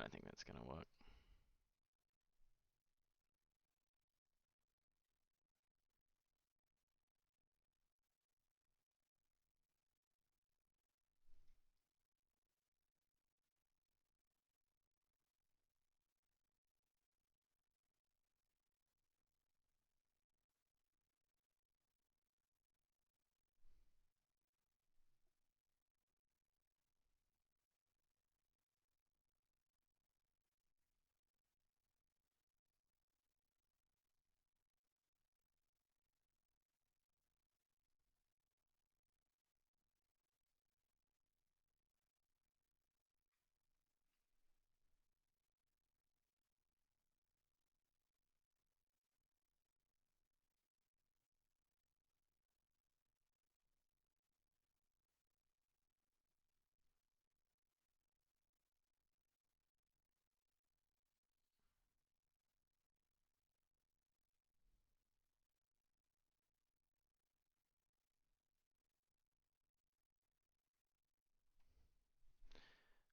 don't think that's gonna work.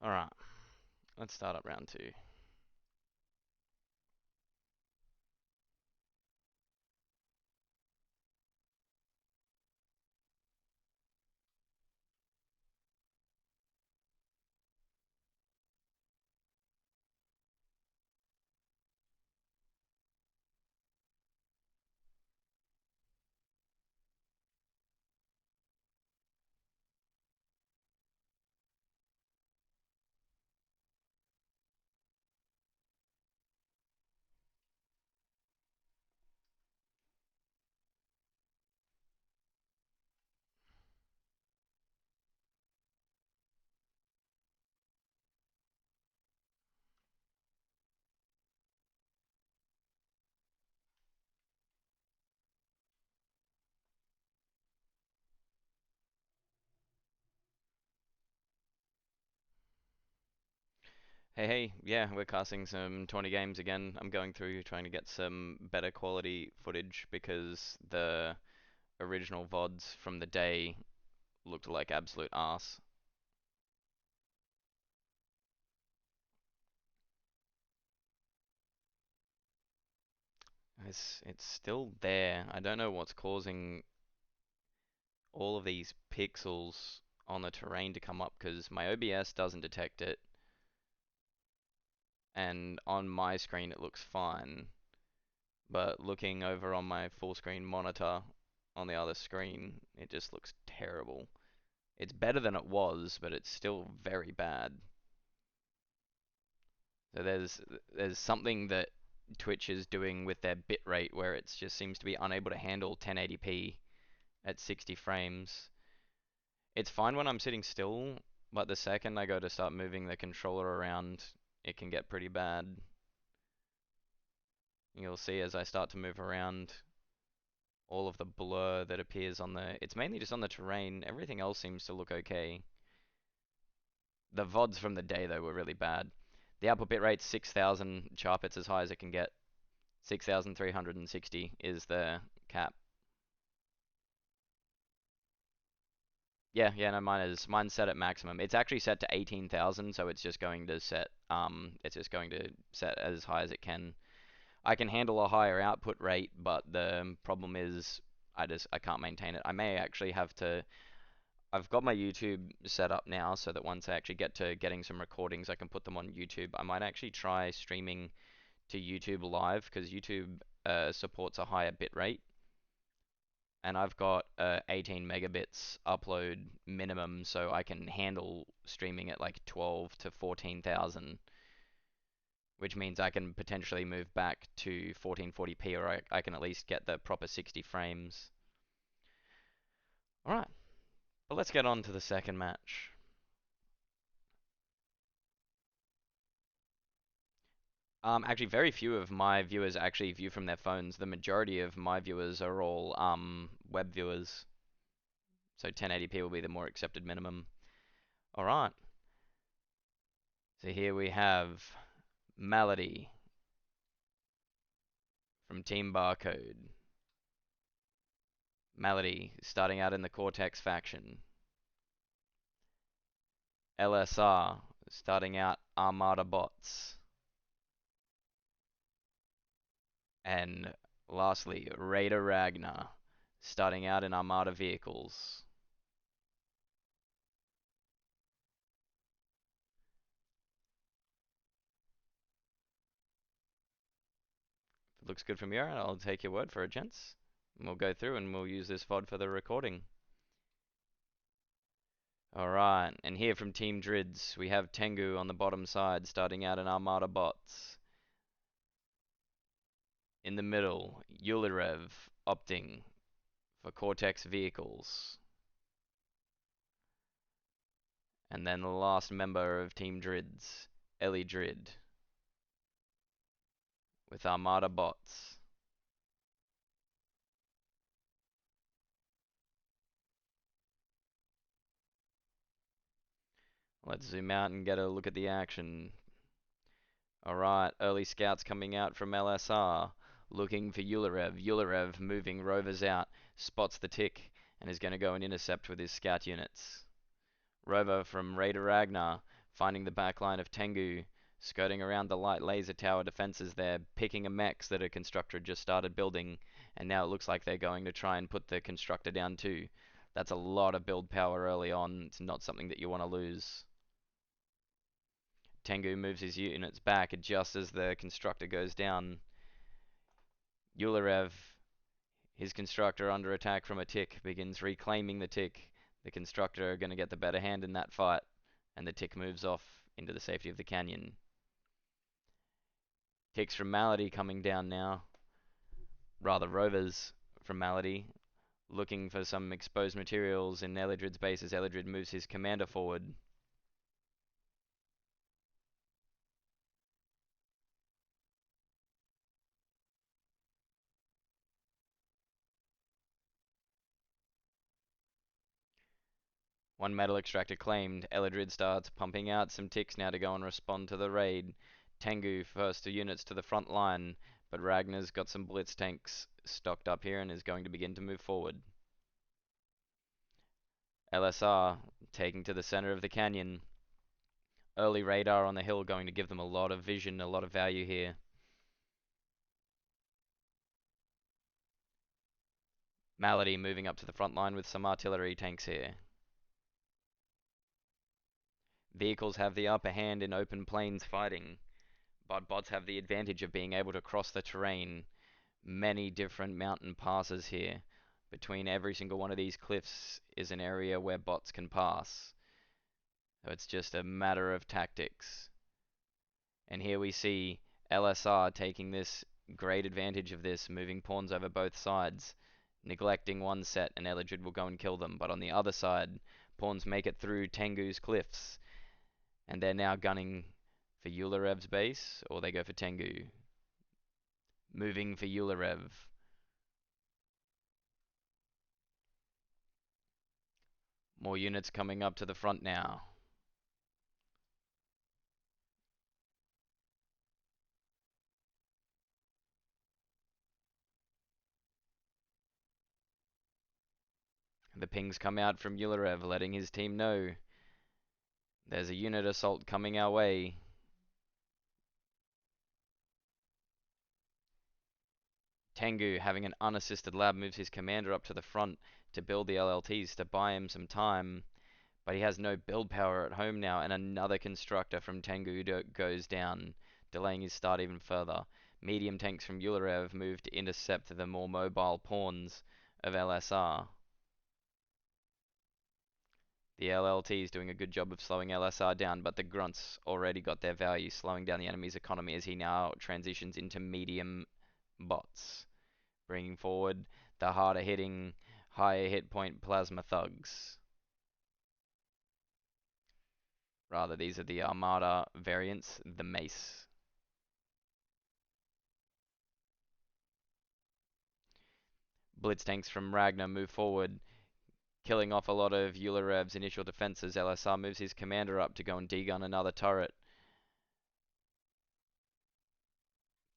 Alright, let's start up round 2. Hey, yeah, we're casting some 20 games again. I'm going through trying to get some better quality footage because the original VODs from the day looked like absolute arse. It's still there. I don't know what's causing all of these pixels on the terrain to come up because my OBS doesn't detect it, and on my screen it looks fine. But looking over on my full screen monitor on the other screen, it just looks terrible. It's better than it was, but it's still very bad. So there's something that Twitch is doing with their bitrate where it just seems to be unable to handle 1080p at 60 frames. It's fine when I'm sitting still, but the second I go to start moving the controller around, it can get pretty bad. You'll see as I start to move around, all of the blur that appears on the... It's mainly just on the terrain. Everything else seems to look okay. The VODs from the day, though, were really bad. The output bitrate's 6,000 sharp. It's as high as it can get. 6,360 is the cap. Yeah, no, mine's set at maximum. It's actually set to 18,000, so it's just going to set as high as it can. I can handle a higher output rate, but the problem is I can't maintain it. I may actually have to... I've got my YouTube set up now so that once I actually get to getting some recordings, I can put them on YouTube. I might actually try streaming to YouTube live because YouTube supports a higher bit rate, and I've got 18 megabits upload minimum, so I can handle streaming at like 12 to 14,000, which means I can potentially move back to 1440p, or I can at least get the proper 60 frames. Alright, but let's get on to the second match. Actually, very few of my viewers actually view from their phones. The majority of my viewers are all web viewers, so 1080p will be the more accepted minimum. Alright, so here we have Melody from Team BARCode. Melody starting out in the Cortex faction. LSR starting out Armada bots. And lastly, Raider Ragnar, starting out in Armada vehicles. If it looks good from here, I'll take your word for it, gents. And we'll go through and we'll use this VOD for the recording. Alright, and here from Team DRIDS, we have Tengu on the bottom side, starting out in Armada bots. In the middle, Yulirev opting for Cortex vehicles. And then the last member of Team DRIDS, Ellie Drid, with Armada bots. Let's zoom out and get a look at the action. Alright, early scouts coming out from LSR, looking for Yulirev. Yulirev moving rovers out, spots the tick, and is going to go and intercept with his scout units. Rover from Raider Ragnar, finding the backline of Tengu, skirting around the light laser tower defenses there, picking a mechs that a constructor just started building, and now it looks like they're going to try and put the constructor down too. That's a lot of build power early on. It's not something that you want to lose. Tengu moves his units back just as the constructor goes down. Yulirev, his constructor under attack from a tick, begins reclaiming the tick. The constructor are going to get the better hand in that fight, and the tick moves off into the safety of the canyon. Ticks from Malady coming down now. Rather, rovers from Malady, looking for some exposed materials in Elidrid's base as Elidrid moves his commander forward. One metal extractor claimed. Elidrid starts pumping out some ticks now to go and respond to the raid. Tengu first units to the front line, but Ragnar's got some blitz tanks stocked up here and is going to begin to move forward. LSR taking to the center of the canyon. Early radar on the hill going to give them a lot of vision, a lot of value here. Malady moving up to the front line with some artillery tanks here. Vehicles have the upper hand in open plains fighting, but bots have the advantage of being able to cross the terrain. Many different mountain passes here. Between every single one of these cliffs is an area where bots can pass. So it's just a matter of tactics. And here we see LSR taking this great advantage of this, moving pawns over both sides, neglecting one set, and Elidrid will go and kill them. But on the other side, pawns make it through Tengu's cliffs, and they're now gunning for Yulirev's base, or they go for Tengu. Moving for Yulirev. More units coming up to the front now. The pings come out from Yulirev, letting his team know there's a unit assault coming our way. Tengu, having an unassisted lab, moves his commander up to the front to build the LLTs to buy him some time. But he has no build power at home now, and another constructor from Tengu goes down, delaying his start even further. Medium tanks from Yulirev move to intercept the more mobile pawns of LSR. The LLT is doing a good job of slowing LSR down, but the grunts already got their value, slowing down the enemy's economy as he now transitions into medium bots, bringing forward the harder hitting, higher hit point plasma thugs. Rather, these are the Armada variants, the Mace. Blitz tanks from Ragnar move forward, killing off a lot of Yulirev's initial defenses. LSR moves his commander up to go and degun another turret.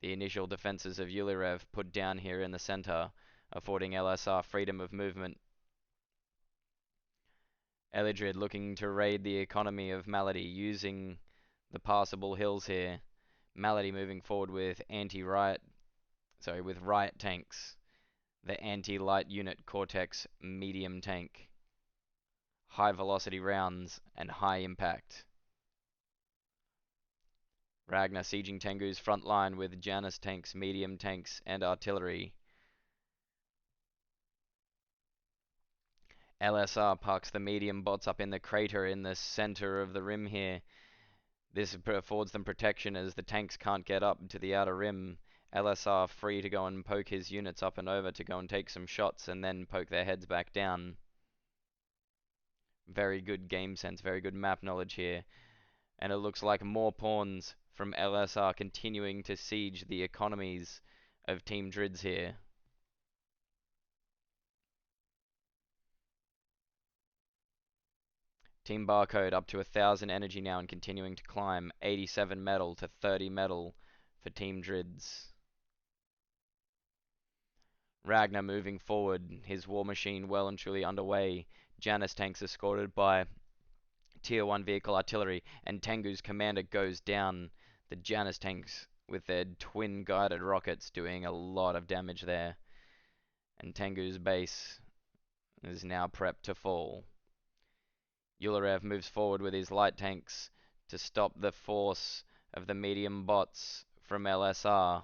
The initial defenses of Yulirev put down here in the center, affording LSR freedom of movement. Elidrid looking to raid the economy of Malady using the passable hills here. Malady moving forward with with riot tanks. The anti-light unit Cortex medium tank. High velocity rounds and high impact. Ragnar sieging Tengu's front line with Janus tanks, medium tanks, and artillery. LSR parks the medium bots up in the crater in the center of the rim here. This affords them protection as the tanks can't get up to the outer rim. LSR free to go and poke his units up and over to go and take some shots and then poke their heads back down. Very good game sense, very good map knowledge here. And it looks like more pawns from LSR continuing to siege the economies of Team DRIDS here. Team BARCode up to 1,000 energy now and continuing to climb. 87 metal to 30 metal for Team DRIDS. Ragnar moving forward, his war machine well and truly underway. Janus tanks escorted by Tier 1 vehicle artillery, and Tengu's commander goes down. The Janus tanks with their twin guided rockets doing a lot of damage there. And Tengu's base is now prepped to fall. Ularev moves forward with his light tanks to stop the force of the medium bots from LSR.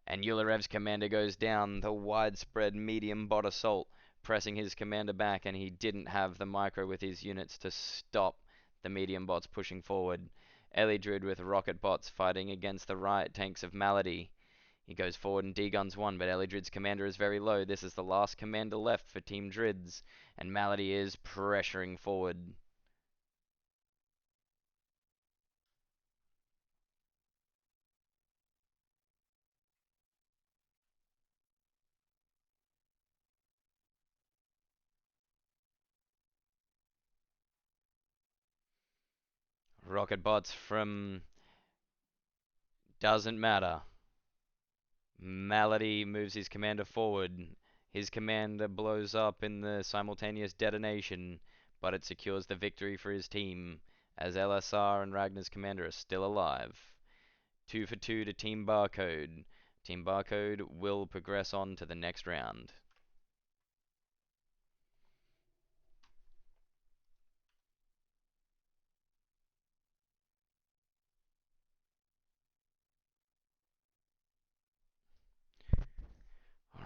And Ularev's commander goes down. The widespread medium bot assault pressing his commander back, and he didn't have the micro with his units to stop the medium bots pushing forward. Elidrid with rocket bots fighting against the riot tanks of Malady. He goes forward and D-guns one, but Elidrid's commander is very low. This is the last commander left for Team DRIDS, and Malady is pressuring forward. Rocket bots from... doesn't matter. Malady moves his commander forward. His commander blows up in the simultaneous detonation, but it secures the victory for his team, as LSR and Ragnar's commander are still alive. 2 for 2 to Team BARCode. Team BARCode will progress on to the next round.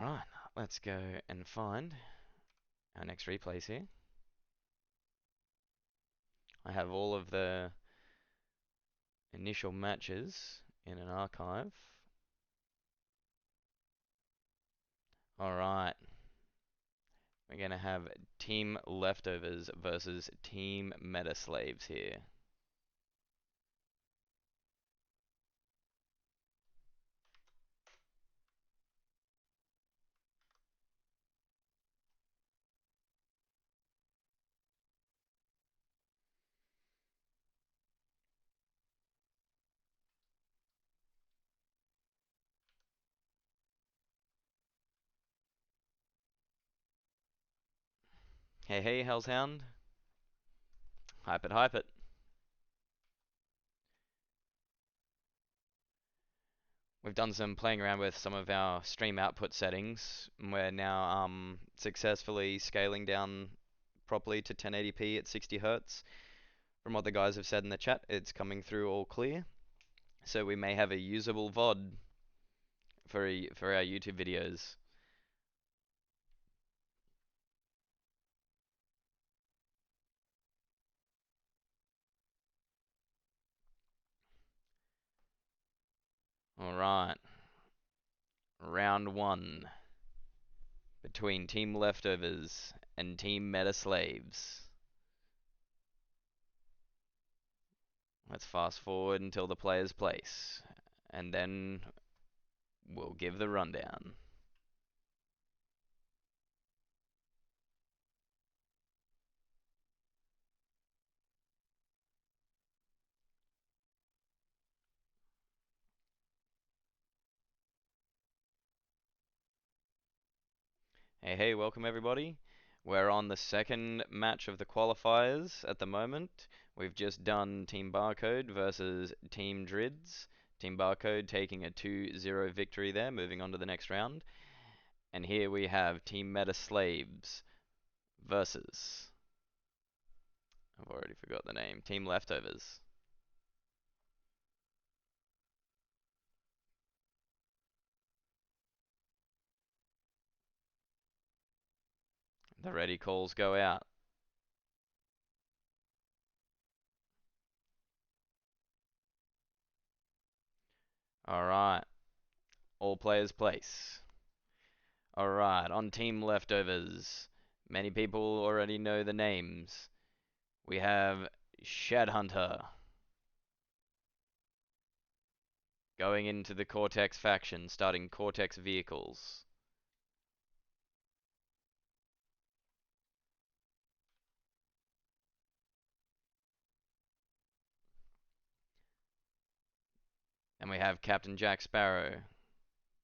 Alright, let's go and find our next replays here. I have all of the initial matches in an archive. Alright. We're going to have Team Leftovers versus Team Meta Slaves here. Hey, hey, Hellshound. Hype it, hype it. We've done some playing around with some of our stream output settings. We're now successfully scaling down properly to 1080p at 60 Hz. From what the guys have said in the chat, it's coming through all clear. So we may have a usable VOD for our YouTube videos. Alright. Round 1. Between Team Leftovers and Team Meta Slaves. Let's fast forward until the players place, and then we'll give the rundown. Hey, hey, welcome everybody. We're on the second match of the qualifiers at the moment. We've just done Team BARCode versus Team DRIDS. Team BARCode taking a 2-0 victory there, moving on to the next round. And here we have Team Meta Slaves versus, I've already forgot the name, Team Leftovers. The ready calls go out. Alright, all players place. Alright, on Team Leftovers, many people already know the names. We have Shadhunter going into the Cortex faction, starting Cortex vehicles. And we have Captain Jack Sparrow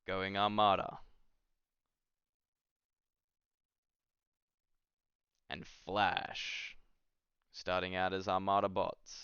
going Armada. And Flash starting out as Armada bots.